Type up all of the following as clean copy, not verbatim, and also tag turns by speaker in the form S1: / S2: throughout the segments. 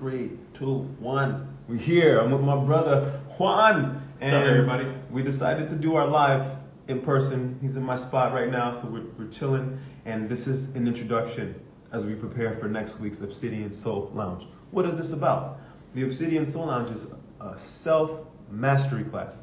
S1: 3, 2, 1. We're here. I'm with my brother Juan.
S2: What's up, everybody?
S1: We decided to do our live in person. He's in my spot right now, so we're chilling. And this is an introduction as we prepare for next week's Obsidian Soul Lounge. What is this about? The Obsidian Soul Lounge is a self-mastery class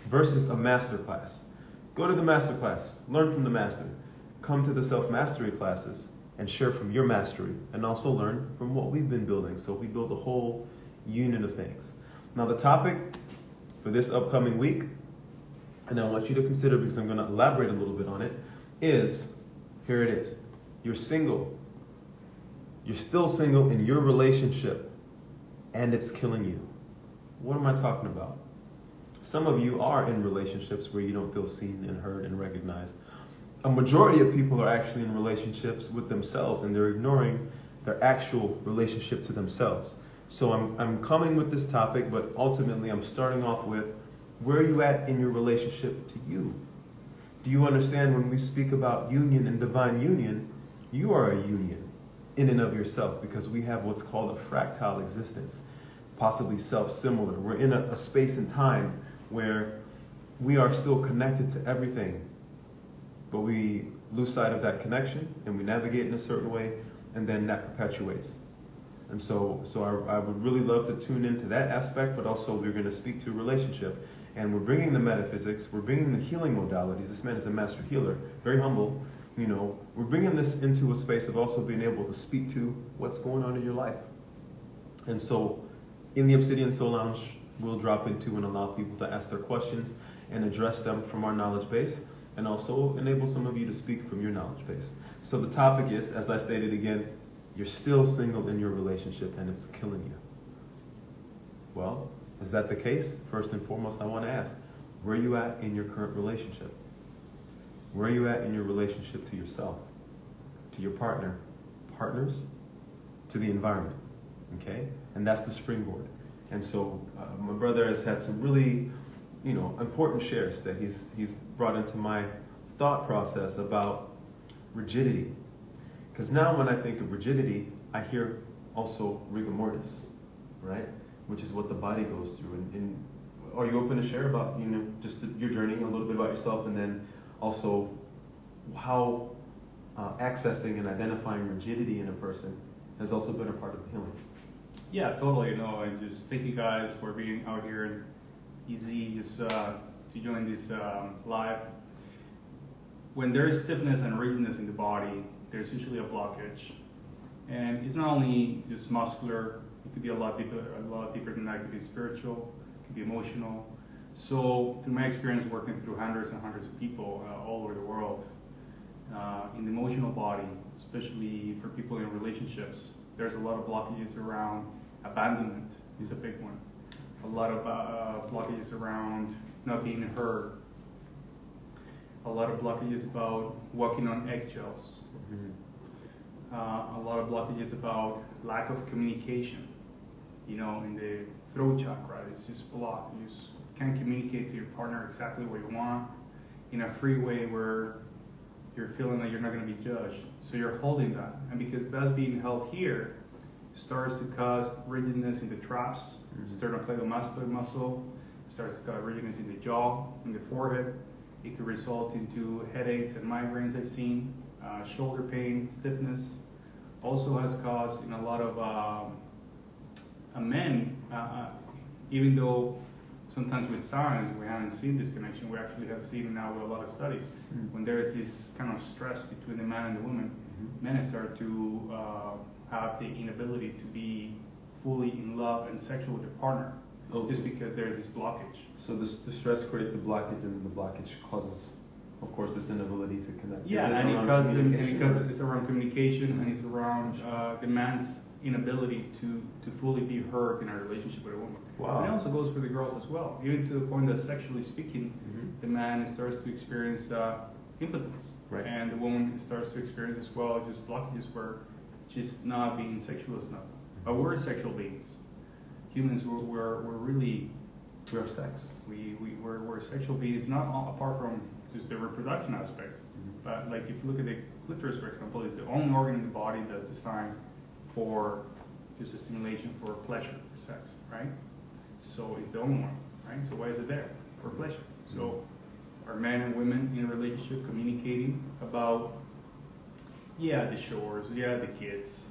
S1: versus a master class. Go to the master class, learn from the master. Come to the self-mastery classes and share from your mastery, and also learn from what we've been building. So we build a whole union of things. Now the topic for this upcoming week, and I want you to consider because I'm going to elaborate a little bit on it, is, here it is. You're single. You're still single in your relationship, and it's killing you. What am I talking about? Some of you are in relationships where you don't feel seen and heard and recognized. A majority of people are actually in relationships with themselves, and they're ignoring their actual relationship to themselves. So I'm coming with this topic, but ultimately I'm starting off with, where are you at in your relationship to you? Do you understand when we speak about union and divine union, you are a union in and of yourself, because we have what's called a fractal existence, possibly self-similar. We're in a space and time where we are still connected to everything, but we lose sight of that connection and we navigate in a certain way, and then that perpetuates. And so I would really love to tune into that aspect, but also we're going to speak to relationship. And we're bringing the metaphysics, we're bringing the healing modalities. This man is a master healer, very humble. You know, we're bringing this into a space of also being able to speak to what's going on in your life. And so in the Obsidian Soul Lounge, we'll drop into and allow people to ask their questions and address them from our knowledge base, and also enable some of you to speak from your knowledge base. So the topic is, as I stated again, you're still single in your relationship and it's killing you. Well, is that the case? First and foremost, I want to ask, where are you at in your current relationship? Where are you at in your relationship to yourself, to your partner, partners, to the environment, okay? And that's the springboard. And so my brother has had some really, important shares that he's brought into my thought process about rigidity. Because now when I think of rigidity, I hear also rigor mortis, right? Which is what the body goes through. And are you open to share about, just your journey, a little bit about yourself, and then also how accessing and identifying rigidity in a person has also been a part of the healing?
S2: Yeah, totally. And just thank you guys for being out here and easy just to join this live. When there is stiffness and rigidness in the body, there's usually a blockage, and it's not only just muscular. It could be a lot deeper than that. It could be spiritual, it could be emotional. So through my experience working through hundreds and hundreds of people all over the world, in the emotional body, especially for people in relationships, there's a lot of blockages around abandonment is a big one. A lot of blockages around not being heard. A lot of blockages about walking on eggshells. Mm-hmm. A lot of blockages about lack of communication. In the throat chakra, it's just blocked. You just can't communicate to your partner exactly what you want in a free way where you're feeling like you're not going to be judged. So you're holding that. And because that's being held here, starts to cause rigidness in the traps, sternocleidomastoid muscle, starts to cause rigidness in the jaw, in the forehead. It could result into headaches and migraines I've seen, shoulder pain, stiffness. Also has caused in a lot of men, even though sometimes with science we haven't seen this connection, we actually have seen now with a lot of studies. Mm-hmm. When there is this kind of stress between the man and the woman, men start to have the inability to be fully in love and sexual with their partner, just because there's this blockage.
S1: So the stress creates a blockage, and the blockage causes, of course, this inability to connect.
S2: Yeah, and because it's around communication, and it's around the man's inability to fully be heard in a relationship with a woman.
S1: Wow.
S2: And it also goes for the girls as well, even to the point that sexually speaking, the man starts to experience impotence,
S1: right.
S2: And the woman starts to experience as well just blockages where she's not being sexual enough. But we're sexual beings. Humans, we are sex. We're sexual beings, not all, apart from just the reproduction aspect. But like if you look at the clitoris, for example, is the only organ in the body that's designed for just a stimulation for pleasure, for sex, right? So it's the only one, right? So why is it there? For pleasure. So are men and women in a relationship communicating about, yeah, the chores, yeah, the kids,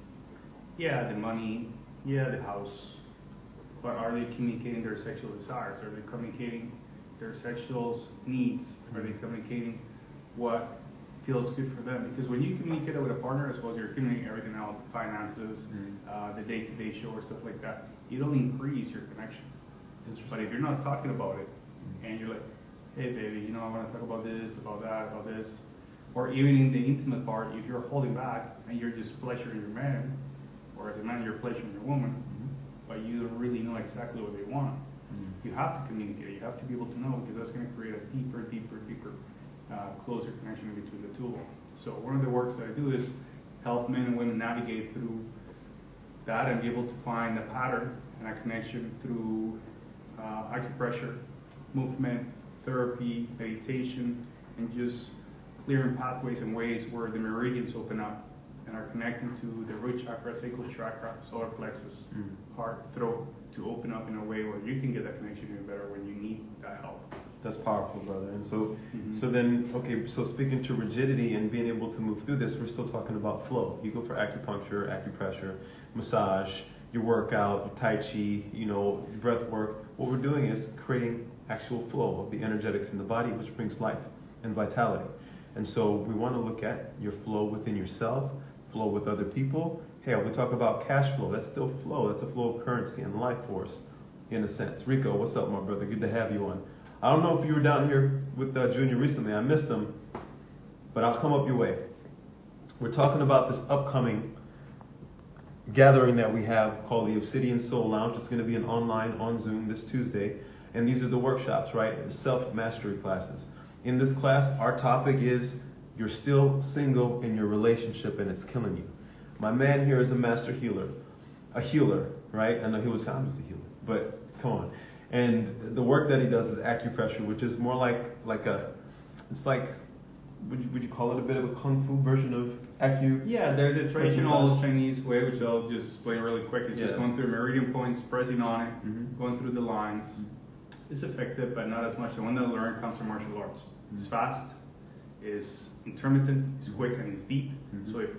S2: yeah, the money, yeah, the house, but are they communicating their sexual desires? Are they communicating their sexual needs? Are they communicating what feels good for them? Because when you communicate it with a partner, as well as you're communicating everything else, the finances, the day-to-day chores, stuff like that, it'll increase your connection. But if you're not talking about it, and you're like, hey baby, you know, I want to talk about this, about that, about this, or even in the intimate part, if you're holding back and you're just pleasuring your man, or as a man you're pleasuring your woman, but you don't really know exactly what they want, you have to communicate. You have to be able to know, because that's going to create a deeper, closer connection between the two of them. So one of the works that I do is help men and women navigate through that and be able to find a pattern and a connection through acupressure, movement, therapy, meditation, and just clearing pathways and ways where the meridians open up and are connecting to the root chakra, sacral chakra, solar plexus, heart, throat, to open up in a way where you can get that connection even better when you need that help.
S1: That's powerful, brother. And so, so then, okay, so speaking to rigidity and being able to move through this, we're still talking about flow. You go for acupuncture, acupressure, massage, your workout, your tai chi, you know, breath work. What we're doing is creating actual flow of the energetics in the body, which brings life and vitality. And so we want to look at your flow within yourself, flow with other people. Hey, we talk about cash flow. That's still flow. That's a flow of currency and life force, in a sense. Rico, what's up, my brother? Good to have you on. I don't know if you were down here with Junior recently. I missed him, but I'll come up your way. We're talking about this upcoming gathering that we have called the Obsidian Soul Lounge. It's going to be an online on Zoom this Tuesday. And these are the workshops, right? Self-mastery classes. In this class, our topic is you're still single in your relationship and it's killing you. My man here is a master healer, right? I know he would sound as a healer, but come on. And the work that he does is acupressure, which is more like a, it's like, would you call it a bit of a kung fu version of
S2: Yeah, there's a traditional Chinese way, which I'll just explain really quick. It's just going through meridian points, pressing on it, going through the lines. It's effective, but not as much. The one that I learned comes from martial arts. It's fast, it's intermittent, it's quick, and it's deep. So it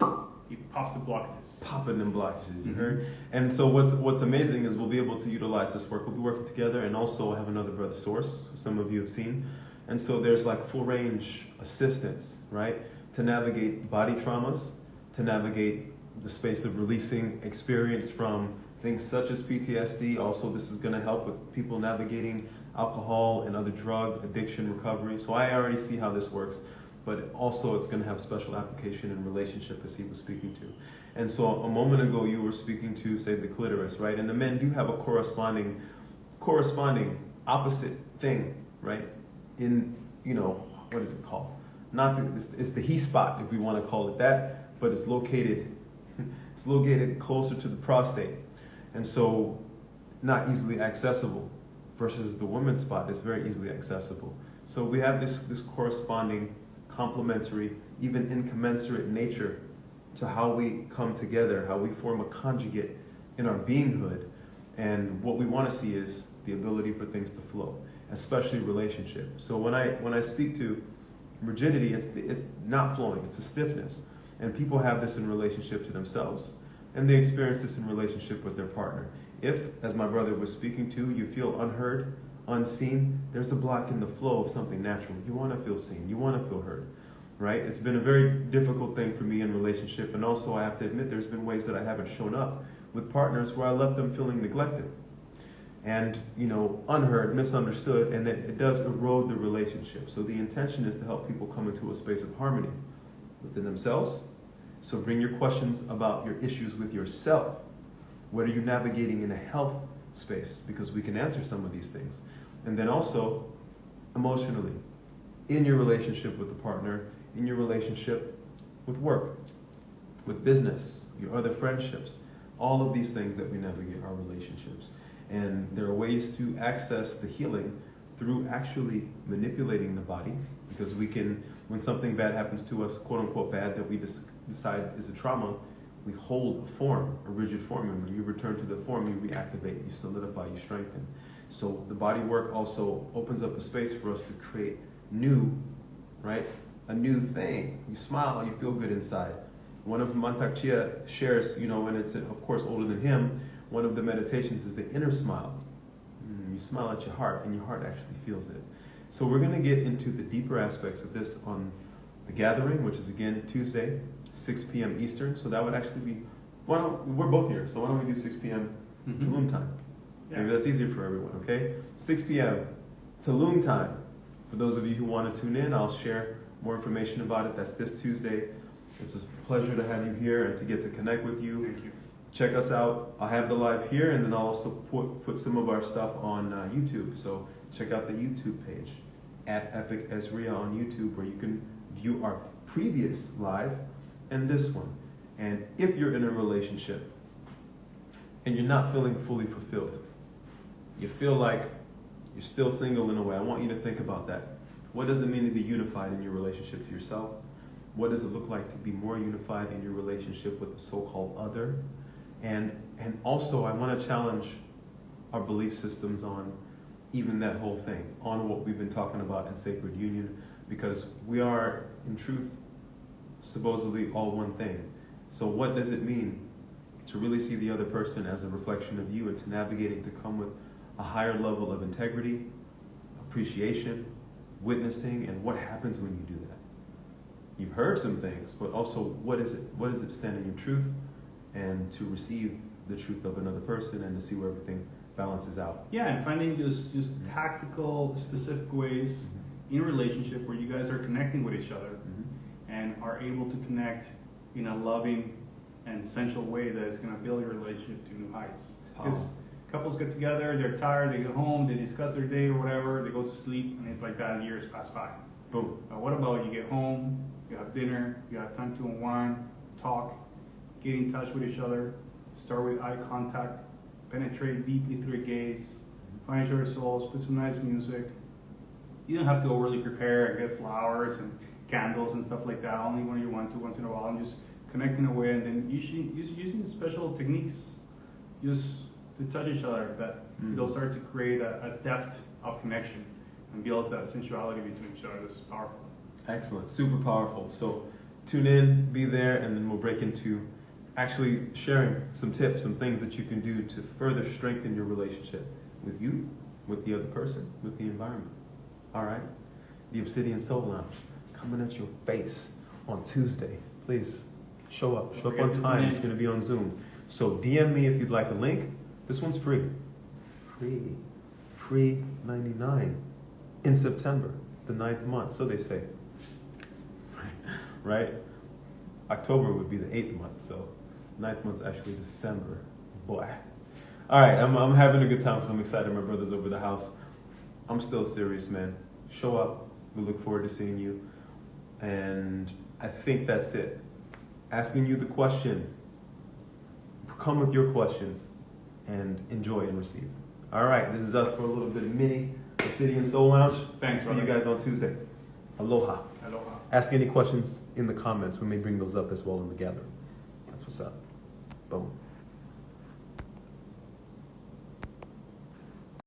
S2: pops the blockages.
S1: Popping them blockages, you heard? And so what's amazing is we'll be able to utilize this work. We'll be working together, and also have another brother source, some of you have seen. And so there's like full range assistance, right? To navigate body traumas, to navigate the space of releasing experience from things such as PTSD. Also, this is gonna help with people navigating alcohol and other drug addiction recovery. So I already see how this works, but also it's gonna have special application in relationship, as he was speaking to. And so a moment ago you were speaking to, say, the clitoris, right? And the men do have a corresponding opposite thing, right? In, you know, what is it called? It's the he spot, if we want to call it that, but it's located closer to the prostate, and so not easily accessible, versus the woman's spot is very easily accessible. So we have this corresponding complementary, even incommensurate nature to how we come together, how we form a conjugate in our beinghood. And what we want to see is the ability for things to flow, especially relationship. So when I speak to rigidity, it's not flowing, it's a stiffness. And people have this in relationship to themselves, and they experience this in relationship with their partner. If, as my brother was speaking to, you feel unheard, unseen, there's a block in the flow of something natural. You want to feel seen, you want to feel heard, right? It's been a very difficult thing for me in relationship, and also I have to admit there's been ways that I haven't shown up with partners where I left them feeling neglected and, you know, unheard, misunderstood, and it does erode the relationship. So the intention is to help people come into a space of harmony within themselves. So bring your questions about your issues with yourself. What are you navigating in a health space? Because we can answer some of these things. And then also, emotionally, in your relationship with the partner, in your relationship with work, with business, your other friendships, all of these things that we navigate our relationships. And there are ways to access the healing through actually manipulating the body, because we can, when something bad happens to us, quote unquote bad, that we decide is a trauma, we hold a form, a rigid form, and when you return to the form, you reactivate, you solidify, you strengthen. So the body work also opens up a space for us to create new, right? A new thing. You smile, you feel good inside. One of Mantak Chia shares, you know, and it's of course older than him, one of the meditations is the inner smile. You smile at your heart, and your heart actually feels it. So we're going to get into the deeper aspects of this on the gathering, which is again Tuesday, 6 p.m. Eastern. So that would actually be, we're both here, so why don't we do 6 p.m. Tulum time?
S2: Yeah.
S1: Maybe that's easier for everyone, okay? 6 p.m. Tulum time. For those of you who want to tune in, I'll share more information about it. That's this Tuesday. It's a pleasure to have you here and to get to connect with you.
S2: Thank you.
S1: Check us out. I'll have the live here, and then I'll also put some of our stuff on YouTube. So check out the YouTube page at Epic Ezria on YouTube, where you can view our previous live and this one. And if you're in a relationship and you're not feeling fully fulfilled, you feel like you're still single in a way, I want you to think about that. What does it mean to be unified in your relationship to yourself? What does it look like to be more unified in your relationship with the so-called other? And also, I want to challenge our belief systems on even that whole thing, on what we've been talking about in Sacred Union, because we are, in truth, supposedly all one thing. So what does it mean to really see the other person as a reflection of you, and to navigating to come with a higher level of integrity, appreciation, witnessing, and what happens when you do that? You've heard some things, but also what is it? What is it to stand in your truth and to receive the truth of another person and to see where everything balances out?
S2: Yeah, and finding just tactical, specific ways in a relationship where you guys are connecting with each other and are able to connect in a loving and sensual way that is going to build your relationship to new heights. Because couples get together, they're tired, they go home, they discuss their day or whatever, they go to sleep, and it's like that, years pass by.
S1: Boom.
S2: What about you get home, you have dinner, you have time to unwind, talk, get in touch with each other, start with eye contact, penetrate deeply through a gaze, find each other's souls, put some nice music. You don't have to overly prepare and get flowers and candles and stuff like that, only when you want to once in a while, and just connect in a way, and then using special techniques just to touch each other, that they'll start to create a depth of connection and builds that sensuality between each other. This is powerful.
S1: Excellent, super powerful. So tune in, be there, and then we'll break into actually sharing some tips, some things that you can do to further strengthen your relationship with you, with the other person, with the environment. All right? The Obsidian Soul Lounge coming at your face on Tuesday. Please show up on time. It's going to be on Zoom. So DM me if you'd like a link. This one's free. Free 99 in September, the 9th month, so they say. Right? October would be the 8th month, so 9th month's actually December. Boy. All right, I'm having a good time because I'm excited. My brother's over the house. I'm still serious, man. Show up. We look forward to seeing you. And I think that's it. Asking you the question. Come with your questions and enjoy and receive. All right, this is us for a little bit of mini Obsidian Soul Lounge.
S2: Thanks,
S1: See you guys on Tuesday. Aloha.
S2: Aloha.
S1: Ask any questions in the comments. We may bring those up as well in the gathering. That's what's up. Boom.